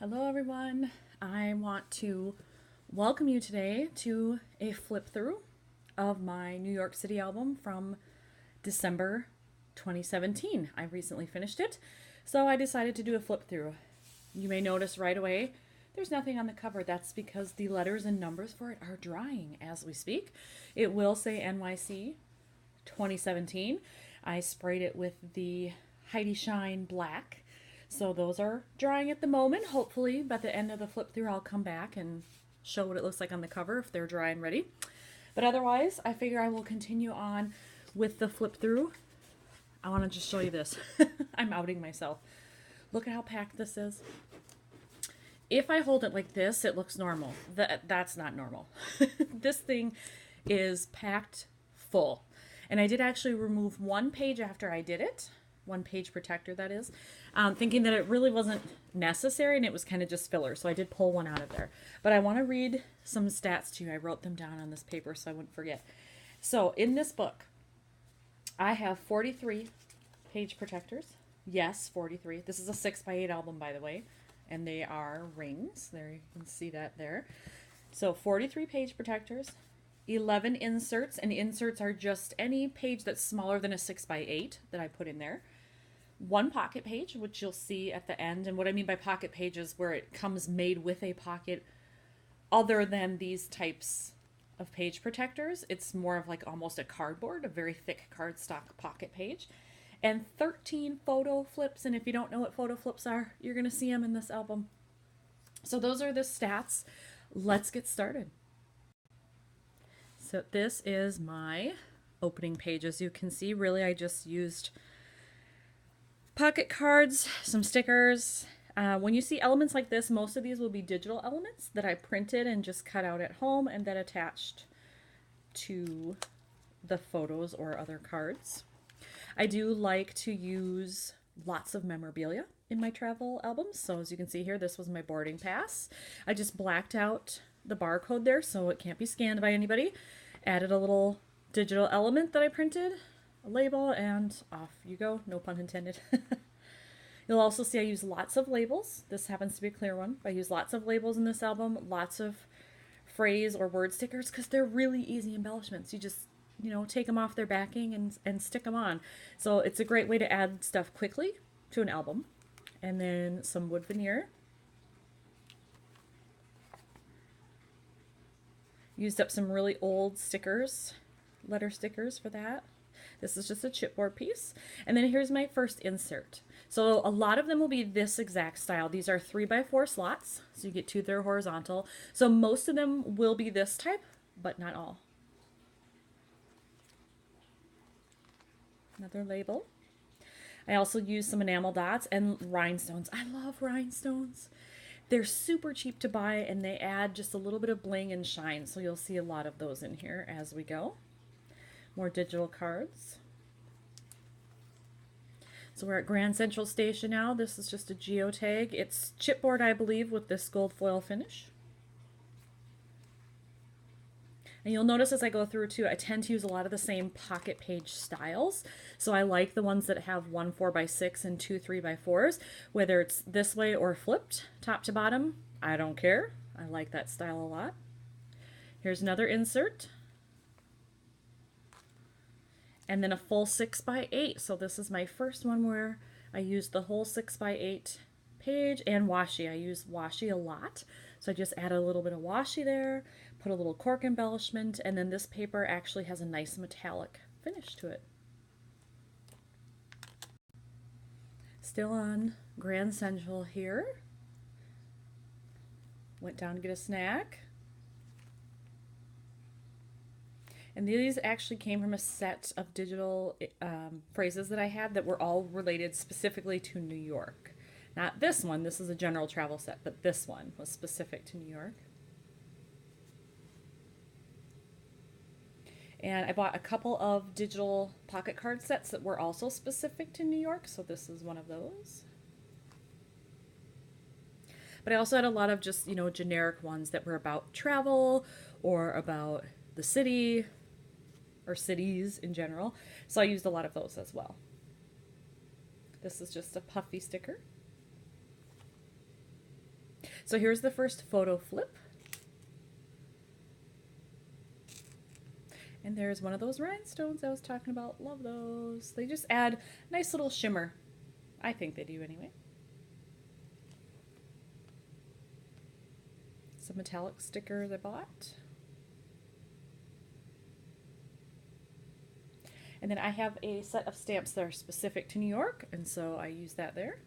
Hello everyone. I want to welcome you today to a flip through of my New York City album from December 2017. I recently finished it, so I decided to do a flip through. You may notice right away there's nothing on the cover. That's because the letters and numbers for it are drying as we speak. It will say NYC 2017. I sprayed it with the Heidi Shine Black. So those are drying at the moment. Hopefully by the end of the flip through I'll come back and show what it looks like on the cover if they're dry and ready. But otherwise, I figure I will continue on with the flip through. I want to just show you this. I'm outing myself. Look at how packed this is. If I hold it like this, it looks normal. That's not normal. This thing is packed full. And I did actually remove one page after I did it. One page protector, that is, thinking that it really wasn't necessary and it was kind of just filler. So I did pull one out of there. But I want to read some stats to you. I wrote them down on this paper so I wouldn't forget. So in this book, I have 43 page protectors. Yes, 43. This is a 6x8 album, by the way. And they are rings. There, you can see that there. So 43 page protectors, 11 inserts, and inserts are just any page that's smaller than a 6x8 that I put in there. One pocket page, which you'll see at the end. And what I mean by pocket page is where it comes made with a pocket other than these types of page protectors. It's more of like almost a cardboard, a very thick cardstock pocket page. And 13 photo flips. And if you don't know what photo flips are, you're going to see them in this album. So those are the stats. Let's get started. So this is my opening page. As you can see, really I just used pocket cards, some stickers. When you see elements like this, most of these will be digital elements that I printed and just cut out at home and then attached to the photos or other cards. I do like to use lots of memorabilia in my travel albums. So as you can see here, this was my boarding pass. I just blacked out the barcode there so it can't be scanned by anybody. Added a little digital element that I printed, a label, and off you go. No pun intended. You'll also see I use lots of labels. This happens to be a clear one. I use lots of labels in this album, lots of phrase or word stickers because they're really easy embellishments. You just, take them off their backing and stick them on. So it's a great way to add stuff quickly to an album. And then some wood veneer. Used up some really old stickers, letter stickers for that. This is just a chipboard piece. And then here's my first insert. So a lot of them will be this exact style. These are 3x4 slots, so you get two that are horizontal. So most of them will be this type, but not all. Another label. I also use some enamel dots and rhinestones. I love rhinestones. They're super cheap to buy and they add just a little bit of bling and shine. So you'll see a lot of those in here as we go. More digital cards. So we're at Grand Central Station now. This is just a geotag. It's chipboard, I believe, with this gold foil finish. And you'll notice as I go through too, I tend to use a lot of the same pocket page styles. So I like the ones that have one 4x6 and two 3x4s, whether it's this way or flipped, top to bottom. I don't care. I like that style a lot. Here's another insert. And then a full 6x8. So this is my first one where I used the whole 6x8 page and washi. I use washi a lot. So I just add a little bit of washi there, put a little cork embellishment, and then this paper actually has a nice metallic finish to it. Still on Grand Central here. Went down to get a snack. And these actually came from a set of digital phrases that I had that were all related specifically to New York. Not this one, this is a general travel set, but this one was specific to New York. And I bought a couple of digital pocket card sets that were also specific to New York, so this is one of those. But I also had a lot of just, generic ones that were about travel or about the city or cities in general. So I used a lot of those as well. This is just a puffy sticker. So here's the first photo flip. And there's one of those rhinestones I was talking about. Love those. They just add a nice little shimmer. I think they do anyway. Some metallic stickers I bought. And then I have a set of stamps that are specific to New York, and so I use that there.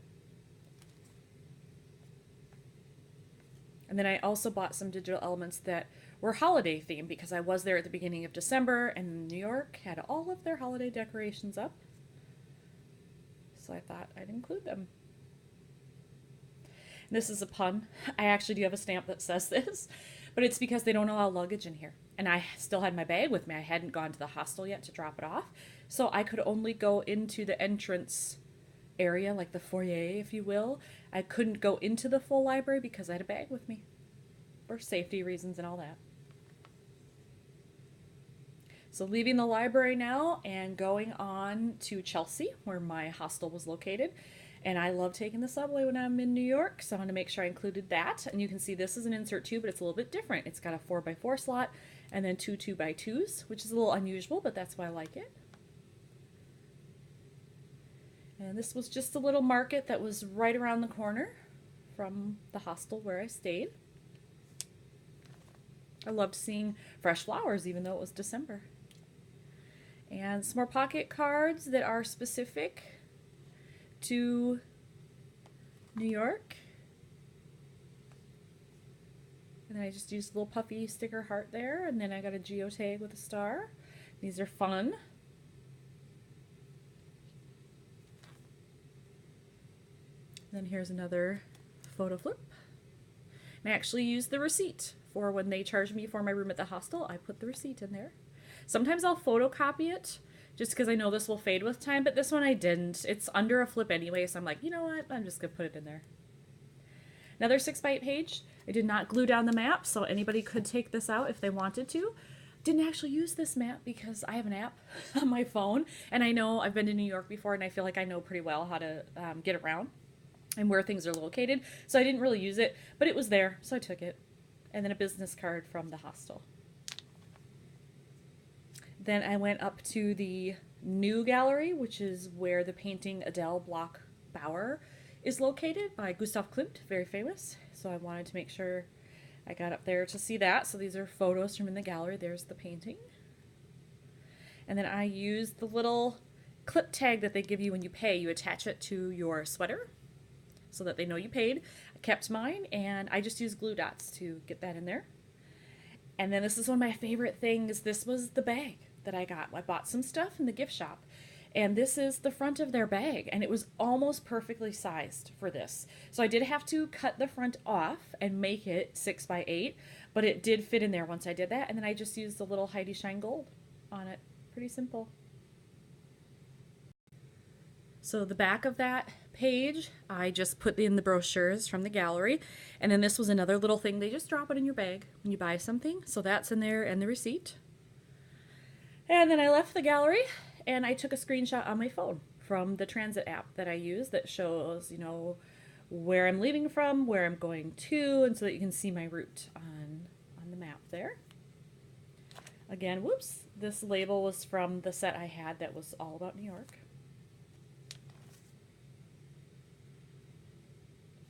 And then I also bought some digital elements that were holiday themed because I was there at the beginning of December, and New York had all of their holiday decorations up. So I thought I'd include them. And this is a pun. I actually do have a stamp that says this, but it's because they don't allow luggage in here. And I still had my bag with me. I hadn't gone to the hostel yet to drop it off. So I could only go into the entrance area, like the foyer, if you will. I couldn't go into the full library because I had a bag with me for safety reasons and all that. So leaving the library now and going on to Chelsea, where my hostel was located. And I love taking the subway when I'm in New York, so I wanted to make sure I included that. And you can see this is an insert too, but it's a little bit different. It's got a 4x4 slot and then two 2x2s, which is a little unusual, but that's why I like it. And this was just a little market that was right around the corner from the hostel where I stayed. I loved seeing fresh flowers, even though it was December. And some more pocket cards that are specific to New York. And then I just used a little puffy sticker heart there, and then I got a geotag with a star. These are fun. Then here's another photo flip. And I actually used the receipt for when they charged me for my room at the hostel. I put the receipt in there. Sometimes I'll photocopy it just because I know this will fade with time, but this one I didn't. It's under a flip anyway, so I'm like, you know what? I'm just going to put it in there. Another 6x8 page. I did not glue down the map, so anybody could take this out if they wanted to. Didn't actually use this map because I have an app on my phone, and I know I've been to New York before, and I feel like I know pretty well how to get around and where things are located, so I didn't really use it, but it was there, so I took it. And then a business card from the hostel. Then I went up to the new gallery, which is where the painting Adele Bloch Bauer is located by Gustav Klimt, very famous. So I wanted to make sure I got up there to see that. So these are photos from in the gallery. There's the painting. And then I used the little clip tag that they give you when you pay. You attach it to your sweater so that they know you paid. I kept mine, and I just used glue dots to get that in there. And then this is one of my favorite things. This was the bag that I got. I bought some stuff in the gift shop, and this is the front of their bag, and it was almost perfectly sized for this. So I did have to cut the front off and make it 6x8, but it did fit in there once I did that, and then I just used the little Heidi Shine Gold on it. Pretty simple. So the back of that page, I just put in the brochures from the gallery, and then this was another little thing. They just drop it in your bag when you buy something, so that's in there, and the receipt. And then I left the gallery, and I took a screenshot on my phone from the transit app that I use that shows, you know, where I'm leaving from, where I'm going to, and so that you can see my route on the map there. Again, whoops, this label was from the set I had that was all about New York.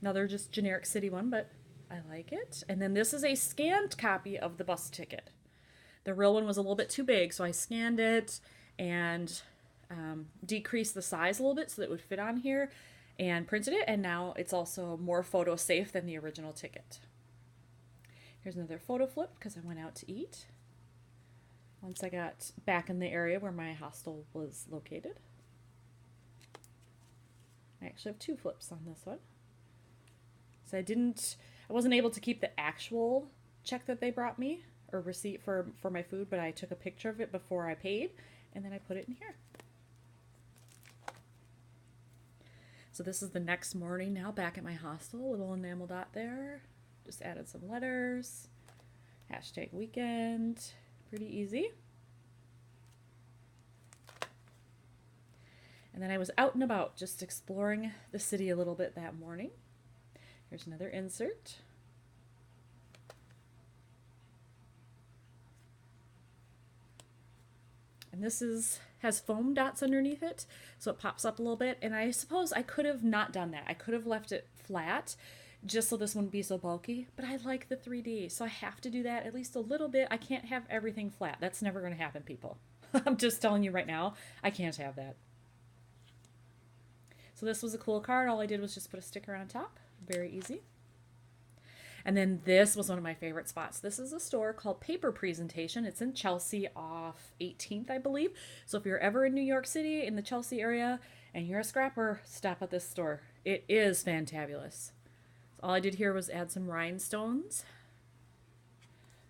Another just generic city one, but I like it. And then this is a scanned copy of the bus ticket. The real one was a little bit too big, so I scanned it and decreased the size a little bit so that it would fit on here and printed it, and now it's also more photo safe than the original ticket. Here's another photo flip because I went out to eat once I got back in the area where my hostel was located. I actually have two flips on this one. So I wasn't able to keep the actual check that they brought me or receipt for my food, but I took a picture of it before I paid, and then I put it in here. So this is the next morning now, back at my hostel. Little enamel dot there. Just added some letters. #weekend. Pretty easy. And then I was out and about just exploring the city a little bit that morning. Here's another insert. And this has foam dots underneath it, so it pops up a little bit. And I suppose I could have not done that. I could have left it flat just so this wouldn't be so bulky, but I like the 3D, so I have to do that at least a little bit. I can't have everything flat. That's never going to happen, people. I'm just telling you right now, I can't have that. So this was a cool card. All I did was just put a sticker on top. Very easy. And then this was one of my favorite spots. This is a store called Paper Presentation. It's in Chelsea off 18th, I believe. So if you're ever in New York City, in the Chelsea area, and you're a scrapper, stop at this store. It is fantabulous. So all I did here was add some rhinestones.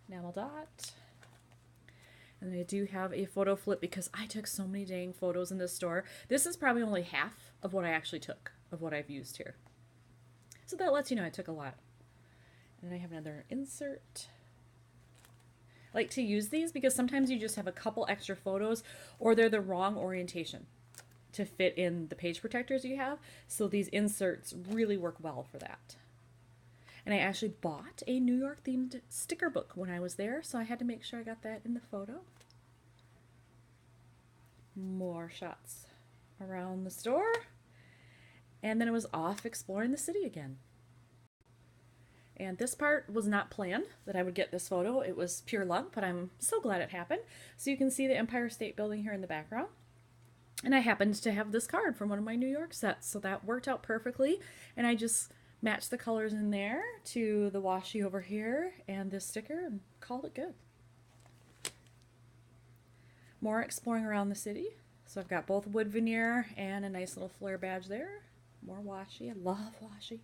Enamel dot. And I do have a photo flip because I took so many dang photos in this store. This is probably only half of what I actually took, of what I've used here. So that lets you know I took a lot. And then I have another insert. I like to use these because sometimes you just have a couple extra photos or they're the wrong orientation to fit in the page protectors you have. So these inserts really work well for that. And I actually bought a New York themed sticker book when I was there, so I had to make sure I got that in the photo. More shots around the store. And then it was off exploring the city again. And this part was not planned that I would get this photo. It was pure luck, but I'm so glad it happened. So you can see the Empire State Building here in the background. And I happened to have this card from one of my New York sets, so that worked out perfectly. And I just matched the colors in there to the washi over here and this sticker and called it good. More exploring around the city. So I've got both wood veneer and a nice little flare badge there. More washi. I love washi.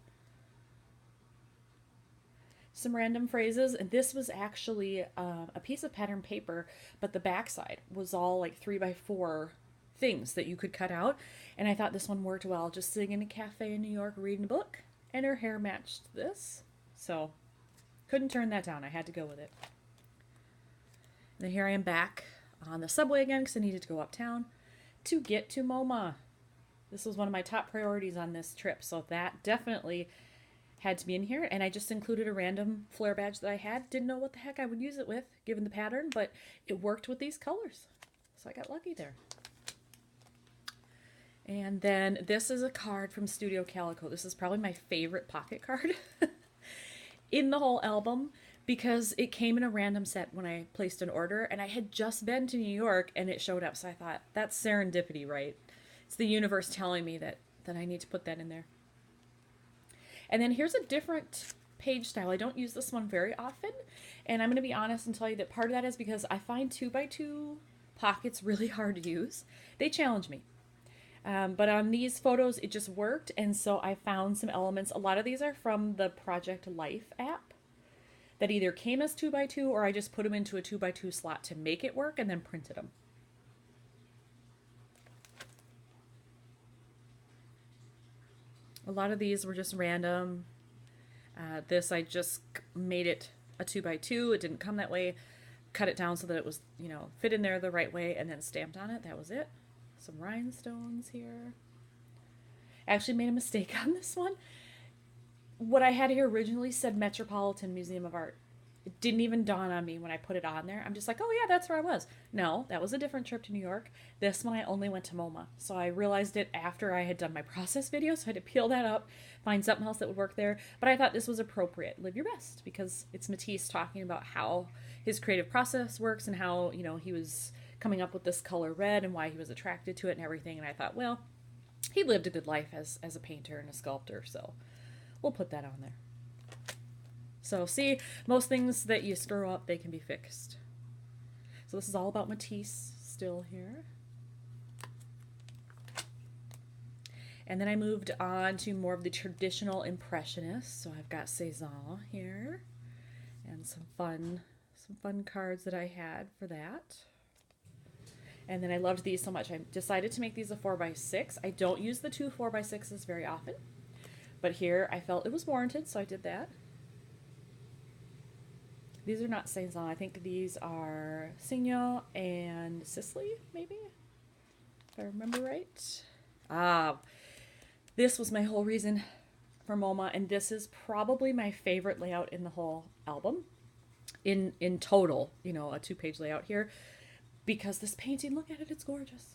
Some random phrases, and this was actually a piece of pattern paper, but the backside was all like 3x4 things that you could cut out, and I thought this one worked well. Just sitting in a cafe in New York reading a book, and her hair matched this, so couldn't turn that down. I had to go with it. And then here I am back on the subway again because I needed to go uptown to get to MoMA. This was one of my top priorities on this trip, so that definitely had to be in here, and I just included a random flare badge that I had. Didn't know what the heck I would use it with, given the pattern, but it worked with these colors. So I got lucky there. And then this is a card from Studio Calico. This is probably my favorite pocket card in the whole album because it came in a random set when I placed an order, and I had just been to New York and it showed up. So I thought, that's serendipity, right? It's the universe telling me that I need to put that in there. And then here's a different page style. I don't use this one very often, and I'm going to be honest and tell you that part of that is because I find 2x2 pockets really hard to use. They challenge me. But on these photos, it just worked, and so I found some elements. A lot of these are from the Project Life app that either came as 2x2 or I just put them into a 2x2 slot to make it work and then printed them. A lot of these were just random. This, I just made it a 2x2. It didn't come that way. Cut it down so that it was, fit in there the right way and then stamped on it. That was it. Some rhinestones here. I actually made a mistake on this one. What I had here originally said Metropolitan Museum of Art. It didn't even dawn on me when I put it on there. I'm just like, oh yeah, that's where I was. No, that was a different trip to New York. This one I only went to MoMA. So I realized it after I had done my process video, so I had to peel that up, find something else that would work there. But I thought this was appropriate. Live your best, because it's Matisse talking about how his creative process works and how, he was coming up with this color red and why he was attracted to it and everything. And I thought, well, he lived a good life as a painter and a sculptor, so we'll put that on there. So see, most things that you screw up, they can be fixed. So this is all about Matisse still here. And then I moved on to more of the traditional Impressionists. So I've got Cézanne here and some fun cards that I had for that. And then I loved these so much, I decided to make these a 4x6. I don't use the two 4x6s very often, but here I felt it was warranted, so I did that. These are not Cézanne. I think these are Signo and Sicily, maybe, if I remember right. This was my whole reason for MoMA, and this is probably my favorite layout in the whole album. In total, a 2-page layout here, because this painting, look at it, it's gorgeous.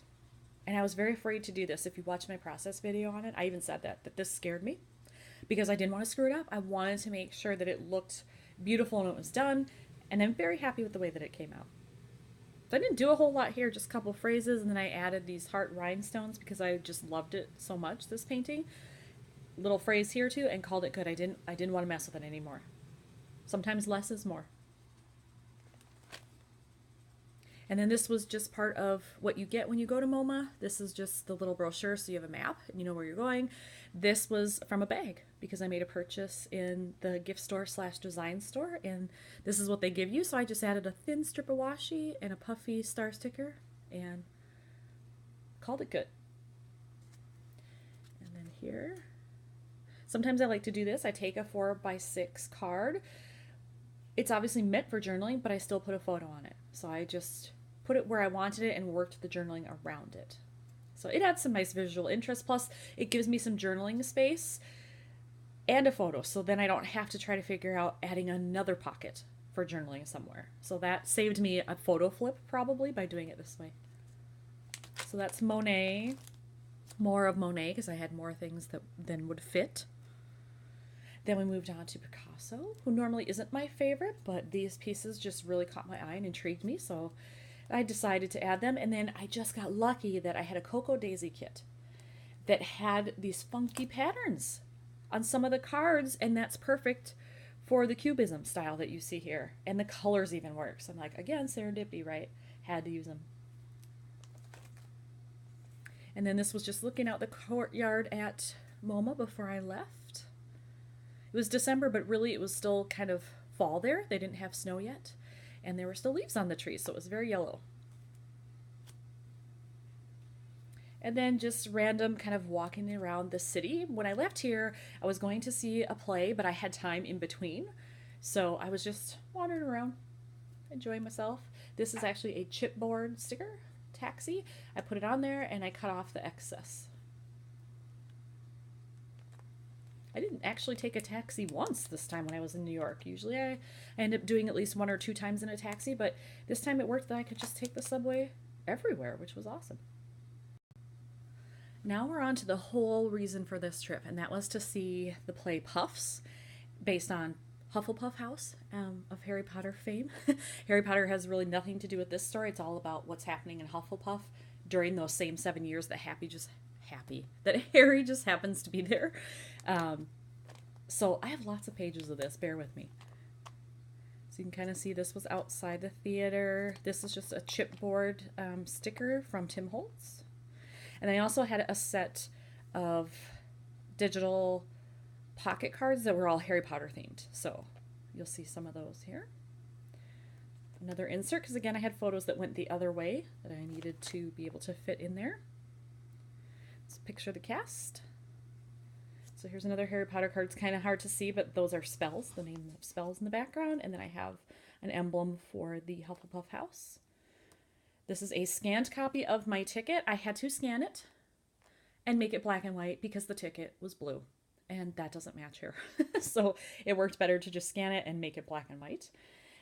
And I was very afraid to do this. If you watch my process video on it, I even said that this scared me because I didn't want to screw it up. I wanted to make sure that it looked beautiful when it was done, and I'm very happy with the way that it came out. So I didn't do a whole lot here, just a couple phrases, and then I added these heart rhinestones because I just loved it so much, this painting. Little phrase here too, and called it good. I didn't want to mess with it anymore. Sometimes less is more. And then this was just part of what you get when you go to MoMA. This is just the little brochure, so you have a map and you know where you're going. This was from a bag because I made a purchase in the gift store / design store, and this is what they give you. So I just added a thin strip of washi and a puffy star sticker and called it good. And then here, sometimes I like to do this. I take a 4x6 card. It's obviously meant for journaling, but I still put a photo on it. So I just put it where I wanted it and worked the journaling around it. So it adds some nice visual interest. Plus, it gives me some journaling space and a photo. So then I don't have to try to figure out adding another pocket for journaling somewhere. So that saved me a photo flip probably by doing it this way. So that's Monet. More of Monet because I had more things that then would fit. Then we moved on to Picasso, who normally isn't my favorite, but these pieces just really caught my eye and intrigued me, so I decided to add them. And then I just got lucky that I had a Cocoa Daisy kit that had these funky patterns on some of the cards, and that's perfect for the cubism style that you see here. And the colors even work. So I'm like, again, serendipity, right? Had to use them. And then this was just looking out the courtyard at MoMA before I left. It was December, but really it was still kind of fall there. They didn't have snow yet, and there were still leaves on the trees, so it was very yellow. And then just random kind of walking around the city. When I left here, I was going to see a play, but I had time in between, so I was just wandering around, enjoying myself. This is actually a chipboard sticker, taxi. I put it on there, and I cut off the excess. I didn't actually take a taxi once this time when I was in New York. Usually I end up doing at least 1 or 2 times in a taxi, but this time it worked that I could just take the subway everywhere, which was awesome. Now we're on to the whole reason for this trip, and that was to see the play Puffs, based on Hufflepuff House of Harry Potter fame. Harry Potter has really nothing to do with this story. It's all about what's happening in Hufflepuff during those same 7 years that Harry just happens to be there. So I have lots of pages of this, bear with me. So you can kind of see this was outside the theater. This is just a chipboard sticker from Tim Holtz. And I also had a set of digital pocket cards that were all Harry Potter themed. So you'll see some of those here. Another insert, because again I had photos that went the other way that I needed to be able to fit in there. Let's picture the cast. So here's another Harry Potter card. It's kind of hard to see, but those are spells, the name of spells in the background. And then I have an emblem for the Hufflepuff House. This is a scanned copy of my ticket. I had to scan it and make it black and white because the ticket was blue. And that doesn't match here. So it worked better to just scan it and make it black and white.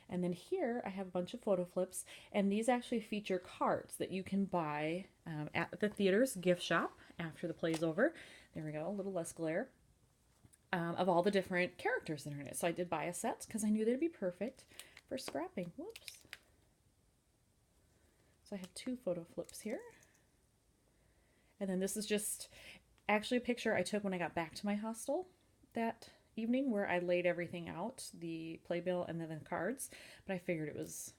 And then here I have a bunch of photo flips, and these actually feature cards that you can buy at the theater's gift shop after the play's over. There we go, a little less glare, of all the different characters that are in it. So I did buy a set because I knew they'd be perfect for scrapping. Whoops. So I have 2 photo flips here. And then this is just actually a picture I took when I got back to my hostel that evening, where I laid everything out, the playbill and then the cards, but I figured it was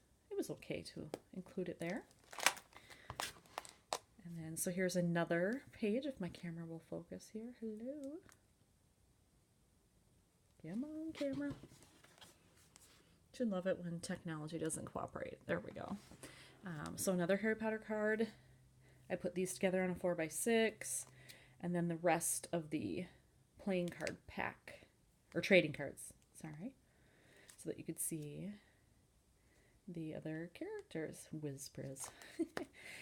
okay to include it there. And then so here's another page, if my camera will focus here. Hello. Come on, camera. Should love it when technology doesn't cooperate. There we go. So another Harry Potter card. I put these together on a 4x6, and then the rest of the playing card pack, or trading cards, sorry, so that you could see the other characters. Whiz-briz.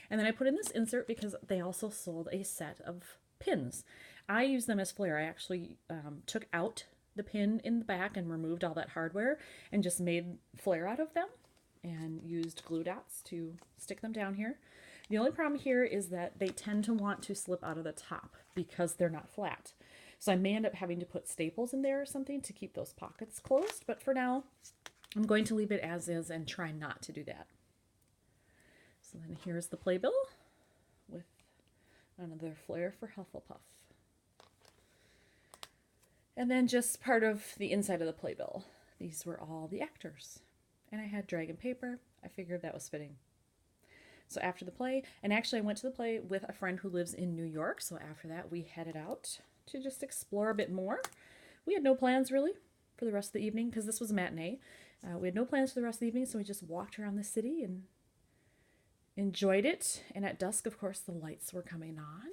And then I put in this insert because they also sold a set of pins. I use them as flair. I actually took out the pin in the back and removed all that hardware and just made flair out of them. and used glue dots to stick them down here. The only problem here is that they tend to want to slip out of the top because they're not flat. So I may end up having to put staples in there or something to keep those pockets closed. But for now, I'm going to leave it as is and try not to do that. So then here's the playbill with another flare for Hufflepuff. And then just part of the inside of the playbill. These were all the actors. And I had dragon paper. I figured that was fitting. So after the play, and actually I went to the play with a friend who lives in New York. So after that, we headed out to just explore a bit more. We had no plans really for the rest of the evening because this was a matinee. We had no plans for the rest of the evening, so we just walked around the city and enjoyed it. And at dusk, of course, the lights were coming on.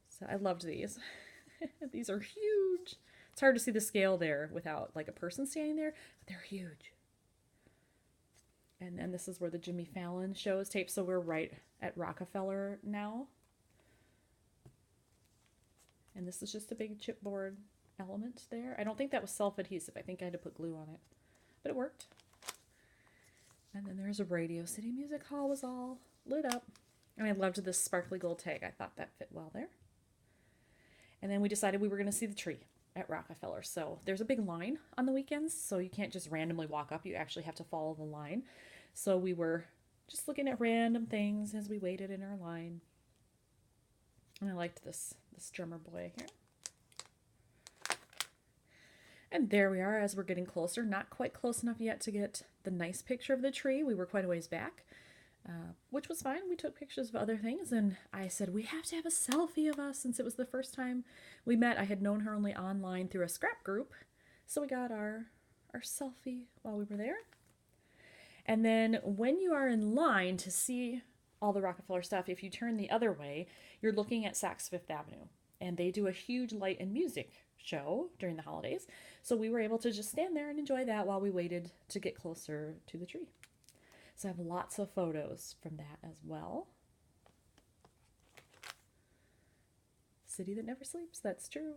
So I loved these. These are huge. It's hard to see the scale there without like a person standing there, but they're huge. And then this is where the Jimmy Fallon show is taped. So we're right at Rockefeller now. And this is just a big chipboard element there. I don't think that was self-adhesive. I think I had to put glue on it, but it worked. And then there's a Radio City Music Hall was all lit up. And I loved this sparkly gold tag. I thought that fit well there. And then we decided we were going to see the tree at Rockefeller. So there's a big line on the weekends, so you can't just randomly walk up. You actually have to follow the line. So we were just looking at random things as we waited in our line. And I liked this drummer boy here. And there we are as we're getting closer. Not quite close enough yet to get the nice picture of the tree. We were quite a ways back, which was fine. We took pictures of other things, and I said, we have to have a selfie of us since it was the first time we met. I had known her only online through a scrap group, so we got our selfie while we were there. And then when you are in line to see all the Rockefeller stuff, if you turn the other way, you're looking at Saks Fifth Avenue, and they do a huge light and music show during the holidays. So we were able to just stand there and enjoy that while we waited to get closer to the tree. So I have lots of photos from that as well. City that never sleeps, that's true.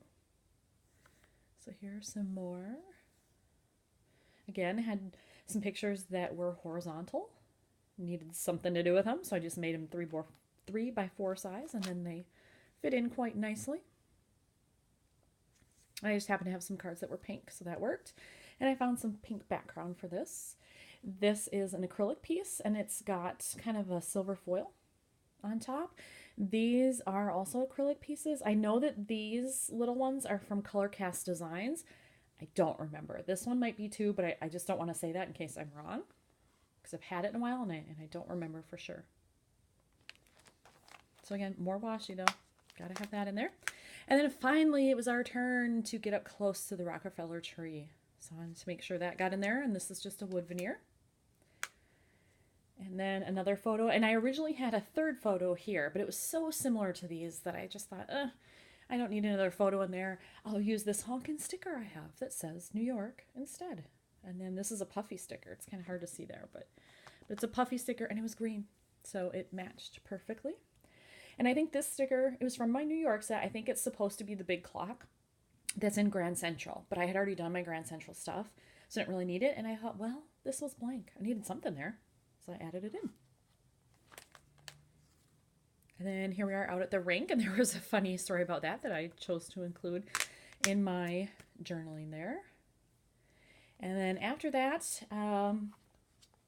So here are some more. Again, I had some pictures that were horizontal. Needed something to do with them, so I just made them 3x4 size, and then they fit in quite nicely. I just happened to have some cards that were pink, so that worked. And I found some pink background for this. This is an acrylic piece, and it's got kind of a silver foil on top. These are also acrylic pieces. I know that these little ones are from Color Cast Designs. I don't remember. This one might be too, but I just don't want to say that in case I'm wrong, because I've had it in a while and I don't remember for sure. So again, more washi though. Gotta have that in there. And then finally, it was our turn to get up close to the Rockefeller tree. So I wanted to make sure that got in there, and this is just a wood veneer. And then another photo, and I originally had a third photo here, but it was so similar to these that I just thought, I don't need another photo in there. I'll use this honkin' sticker I have that says New York instead. And then this is a puffy sticker. It's kind of hard to see there, but it's a puffy sticker, and it was green, so it matched perfectly. And I think this sticker, it was from my New York set. I think it's supposed to be the big clock that's in Grand Central, but I had already done my Grand Central stuff, so I didn't really need it. And I thought, well, this was blank. I needed something there, so I added it in. And then here we are out at the rink, and there was a funny story about that I chose to include in my journaling there. And then after that,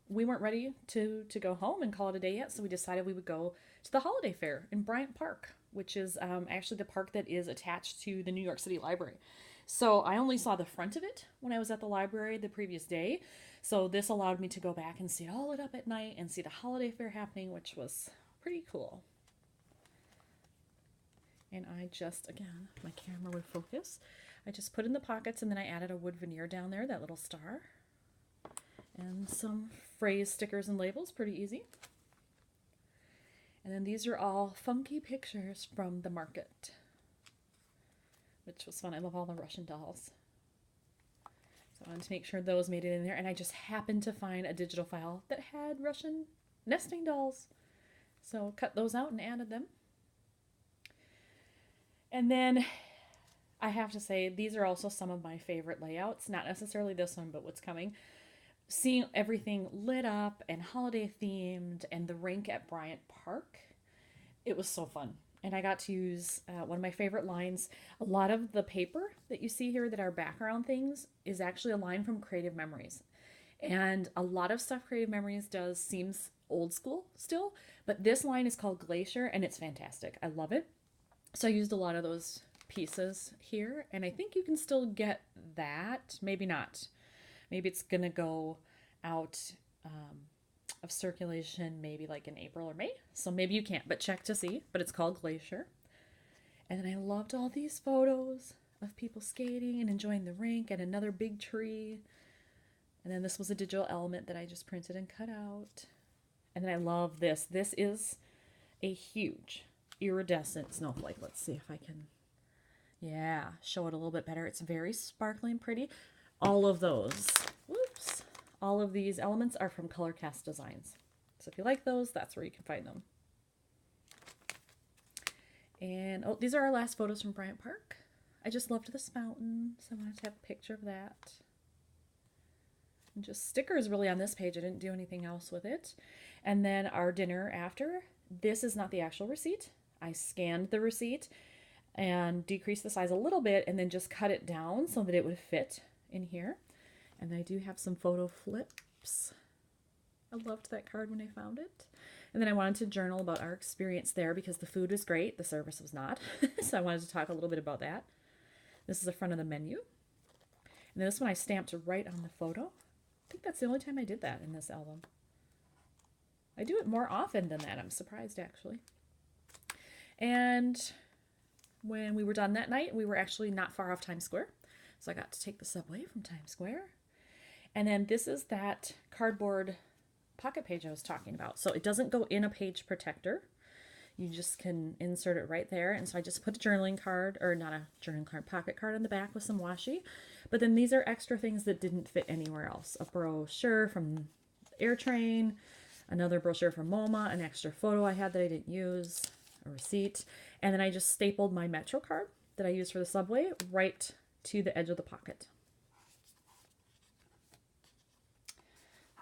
we weren't ready to go home and call it a day yet, so we decided we would go to the holiday fair in Bryant Park, which is actually the park that is attached to the New York City Library. So I only saw the front of it when I was at the library the previous day, so this allowed me to go back and see it all lit up at night and see the holiday fair happening, which was pretty cool. And I just, again, my camera would focus, I just put in the pockets, and then I added a wood veneer down there, that little star, and some phrase stickers and labels, pretty easy. And then these are all funky pictures from the market, which was fun. I love all the Russian dolls. So I wanted to make sure those made it in there, and I just happened to find a digital file that had Russian nesting dolls. So cut those out and added them. And then I have to say, these are also some of my favorite layouts. Not necessarily this one, but what's coming. Seeing everything lit up and holiday themed and the rink at Bryant Park, it was so fun. And I got to use one of my favorite lines. A lot of the paper that you see here that are background things is actually a line from Creative Memories. And a lot of stuff Creative Memories does seems old school still, but this line is called Glacier and it's fantastic. I love it. So I used a lot of those pieces here, and I think you can still get that. Maybe not. Maybe it's gonna go out of circulation maybe like in April or May. So maybe you can't, but check to see. But it's called Glacier. And then I loved all these photos of people skating and enjoying the rink and another big tree. And then this was a digital element that I just printed and cut out. And then I love this. This is a huge iridescent snowflake. Let's see if I can, yeah, show it a little bit better. It's very sparkly and pretty. All of those, whoops, all of these elements are from Color Cast Designs. So if you like those, that's where you can find them. And oh, these are our last photos from Bryant Park. I just loved this fountain, so I wanted to have a picture of that. And just stickers really on this page. I didn't do anything else with it. And then our dinner after. This is not the actual receipt. I scanned the receipt and decreased the size a little bit and then just cut it down so that it would fit in here. And I do have some photo flips. I loved that card when I found it. And then I wanted to journal about our experience there because the food was great, the service was not. So I wanted to talk a little bit about that. This is the front of the menu. And then this one I stamped right on the photo. I think that's the only time I did that in this album. I do it more often than that. I'm surprised, actually. And when we were done that night, we were actually not far off Times Square. So I got to take the subway from Times Square. And then this is that cardboard pocket page I was talking about. So it doesn't go in a page protector. You just can insert it right there. And so I just put a journaling card, or not a journaling card, pocket card on the back with some washi. But then these are extra things that didn't fit anywhere else. A brochure from AirTrain, another brochure from MoMA, an extra photo I had that I didn't use, a receipt. And then I just stapled my Metro card that I used for the subway right to the edge of the pocket.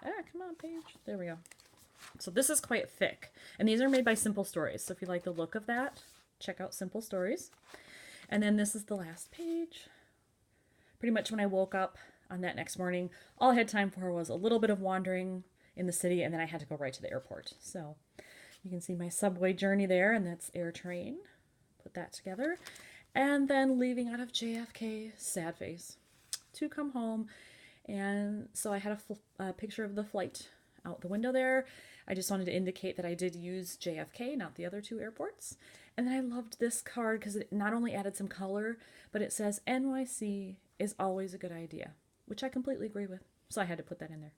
Ah, come on, page. There we go. So this is quite thick. And these are made by Simple Stories. So if you like the look of that, check out Simple Stories. And then this is the last page. Pretty much when I woke up on that next morning, all I had time for was a little bit of wandering in the city, and then I had to go right to the airport. So you can see my subway journey there, and that's AirTrain. Put that together. And then leaving out of JFK, sad face, to come home. And so I had a picture of the flight out the window there. I just wanted to indicate that I did use JFK, not the other two airports. And then I loved this card because it not only added some color, but it says NYC is always a good idea, which I completely agree with. So I had to put that in there.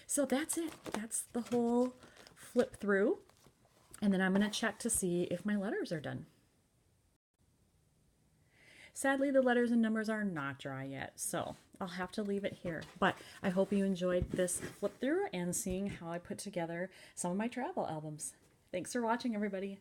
So that's it. That's the whole flip through. And then I'm going to check to see if my letters are done. Sadly, the letters and numbers are not dry yet, so I'll have to leave it here. But I hope you enjoyed this flip through and seeing how I put together some of my travel albums. Thanks for watching, everybody.